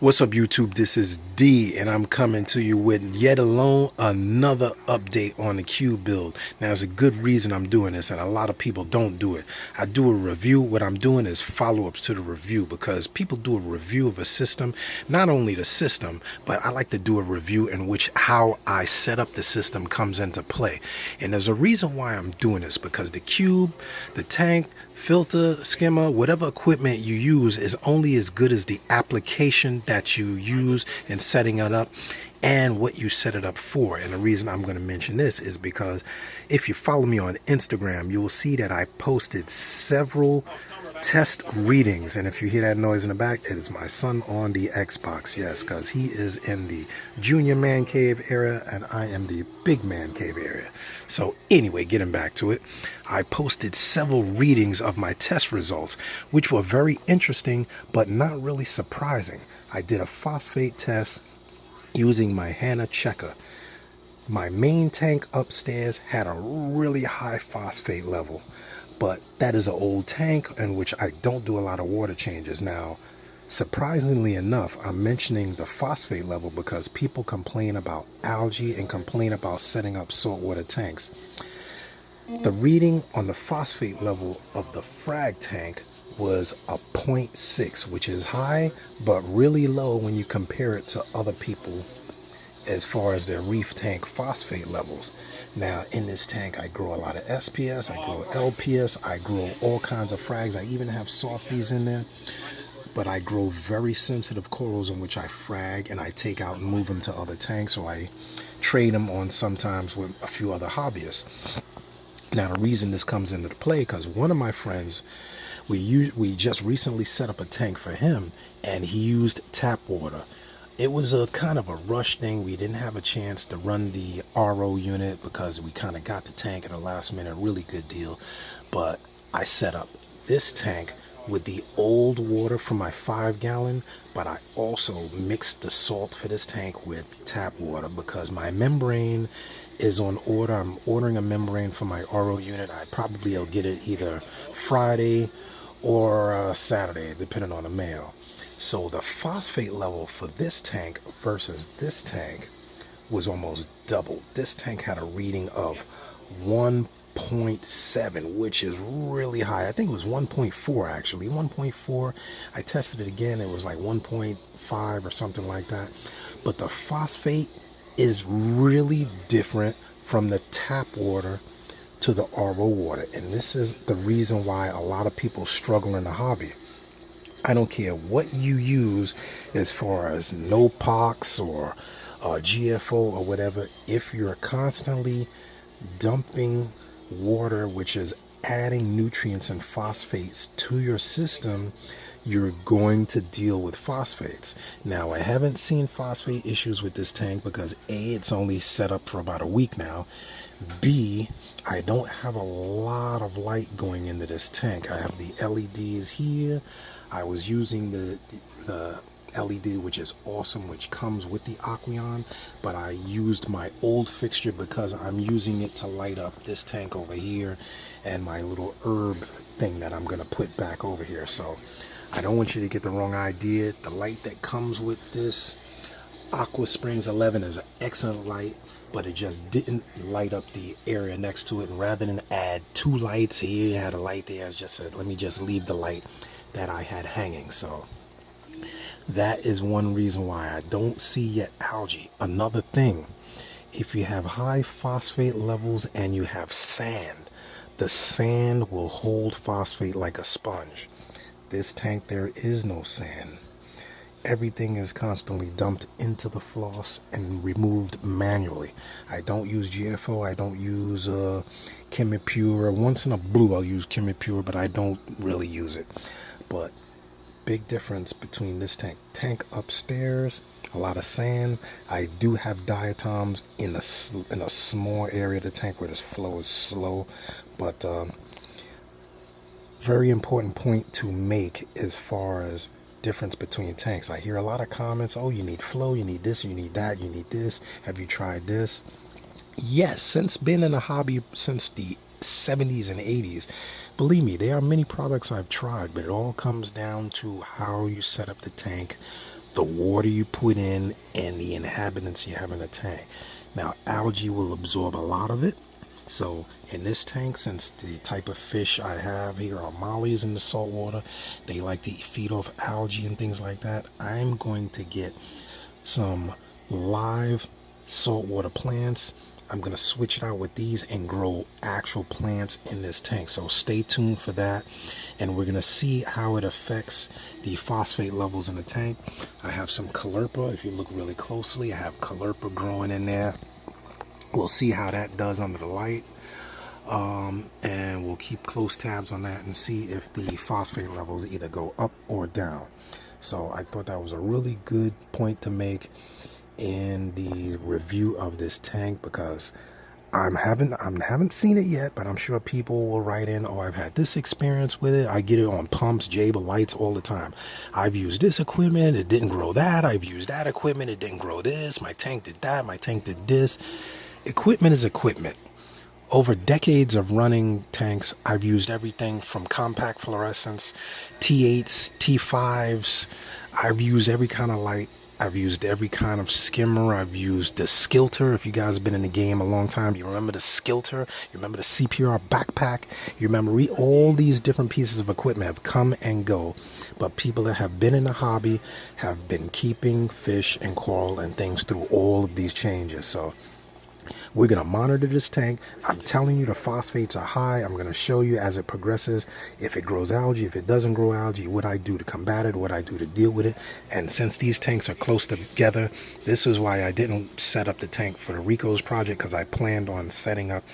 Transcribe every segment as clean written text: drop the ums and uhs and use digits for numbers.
What's up, YouTube? This is D, and I'm coming to you with yet alone another update on the Cube build. Now, there's a good reason I'm doing this, and a lot of people don't do it. I do a review. What I'm doing is follow-ups to the review, because people do a review of a system, not only the system, but I like to do a review in which how I set up the system comes into play. And there's a reason why I'm doing this, because the Cube, the tank, filter, skimmer, whatever equipment you use is only as good as the application that you use in setting it up and what you set it up for. And the reason I'm going to mention this is because if you follow me on Instagram, you will see that I posted several test readings, and if you hear that noise in the back, it is my son on the Xbox. Yes, because he is in the junior man cave area and I am the big man cave area. So anyway, getting back to it, I posted several readings of my test results, which were very interesting but not really surprising. I did a phosphate test using my Hannah checker. My main tank upstairs had a really high phosphate level, but that is an old tank in which I don't do a lot of water changes. Now, surprisingly enough, I'm mentioning the phosphate level because people complain about algae and complain about setting up saltwater tanks. The reading on the phosphate level of the frag tank was a 0.6, which is high, but really low when you compare it to other people as far as their reef tank phosphate levels. Now, in this tank, I grow a lot of SPS, I grow LPS, I grow all kinds of frags. I even have softies in there, but I grow very sensitive corals in which I frag and I take out and move them to other tanks, or I trade them on sometimes with a few other hobbyists. Now, the reason this comes into play, because one of my friends, we just recently set up a tank for him, and he used tap water. It was a kind of a rush thing. We didn't have a chance to run the RO unit because we kind of got the tank at the last minute. Really good deal. But I set up this tank with the old water from my 5-gallon, but I also mixed the salt for this tank with tap water because my membrane is on order. I'm ordering a membrane for my RO unit. I probably will get it either Friday or Saturday, depending on the mail. So the phosphate level for this tank versus this tank was almost double. This tank had a reading of 1.7, which is really high. I think it was 1.4 actually. 1.4. I tested it again. It was like 1.5 or something like that. But the phosphate is really different from the tap water to the RO water. And this is the reason why a lot of people struggle in the hobby. I don't care what you use as far as no pox or GFO or whatever. If you're constantly dumping water, which is adding nutrients and phosphates to your system, you're going to deal with phosphates. Now, I haven't seen phosphate issues with this tank because A, it's only set up for about a week now. B, I don't have a lot of light going into this tank. I have the LEDs here. I was using the LED, which is awesome, which comes with the Aqueon, but I used my old fixture because I'm using it to light up this tank over here and my little herb thing that I'm going to put back over here. So I don't want you to get the wrong idea. The light that comes with this Aqua Springs 11 is an excellent light, but it just didn't light up the area next to it. And rather than add two lights here, you had a light there, I just said, let me just leave the light that I had hanging. So that is one reason why I don't see yet algae. Another thing, if you have high phosphate levels and you have sand, the sand will hold phosphate like a sponge. This tank, there is no sand. Everything is constantly dumped into the floss and removed manually. I don't use GFO. I don't use Chemipure. Once in a blue I'll use Chemipure, but I don't really use it. But big difference between this tank upstairs, a lot of sand. I do have diatoms in a small area of the tank where this flow is slow, but very important point to make as far as difference between tanks. I hear a lot of comments, oh, you need flow, you need this, you need that, you need this, have you tried this? Yes, since being in the hobby since the 70s and 80s, believe me, there are many products I've tried, but it all comes down to how you set up the tank, the water you put in, and the inhabitants you have in the tank. Now, algae will absorb a lot of it. So in this tank, since the type of fish I have here are mollies in the salt water, they like to feed off algae and things like that. I'm going to get some live saltwater plants. I'm going to switch it out with these and grow actual plants in this tank. So stay tuned for that. And we're going to see how it affects the phosphate levels in the tank. I have some caulerpa. If you look really closely, I have caulerpa growing in there. We'll see how that does under the light. And we'll keep close tabs on that and see if the phosphate levels either go up or down. So I thought that was a really good point to make in the review of this tank, because I haven't seen it yet, but I'm sure people will write in, oh, I've had this experience with it. I get it on pumps, Jabil lights all the time. I've used this equipment, it didn't grow that. I've used that equipment, it didn't grow this. My tank did that, my tank did this. Equipment is equipment. Over decades of running tanks, I've used everything from compact fluorescents, T8s, T5s. I've used every kind of light. I've used every kind of skimmer. I've used the skilter. If you guys have been in the game a long time, you remember the skilter. You remember the CPR backpack. You remember all these different pieces of equipment have come and go. But people that have been in the hobby have been keeping fish and coral and things through all of these changes. So we're going to monitor this tank. I'm telling you the phosphates are high. I'm going to show you as it progresses if it grows algae, if it doesn't grow algae, what I do to combat it, what I do to deal with it. And since these tanks are close together, this is why I didn't set up the tank for the Rico's project, because I planned on setting up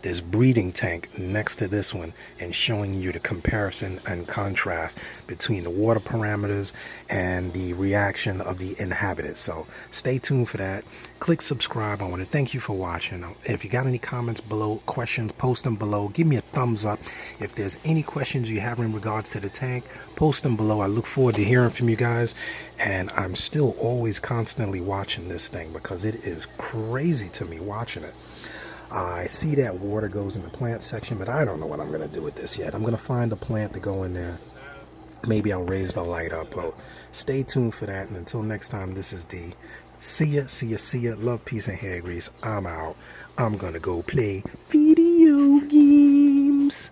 this breeding tank next to this one and showing you the comparison and contrast between the water parameters and the reaction of the inhabitants. So stay tuned for that. Click subscribe. I want to thank you for watching. If you got any comments below, questions, post them below. Give me a thumbs up. If there's any questions you have in regards to the tank, post them below. I look forward to hearing from you guys. And I'm still always constantly watching this thing because it is crazy to me watching it. I see that water goes in the plant section, but I don't know what I'm going to do with this yet. I'm going to find a plant to go in there. Maybe I'll raise the light up. But stay tuned for that. And until next time, this is D. See ya, see ya, see ya. Love, peace, and hair grease. I'm out. I'm going to go play video games.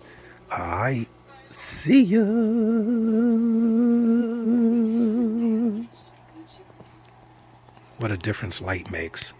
Alright. See ya. What a difference light makes.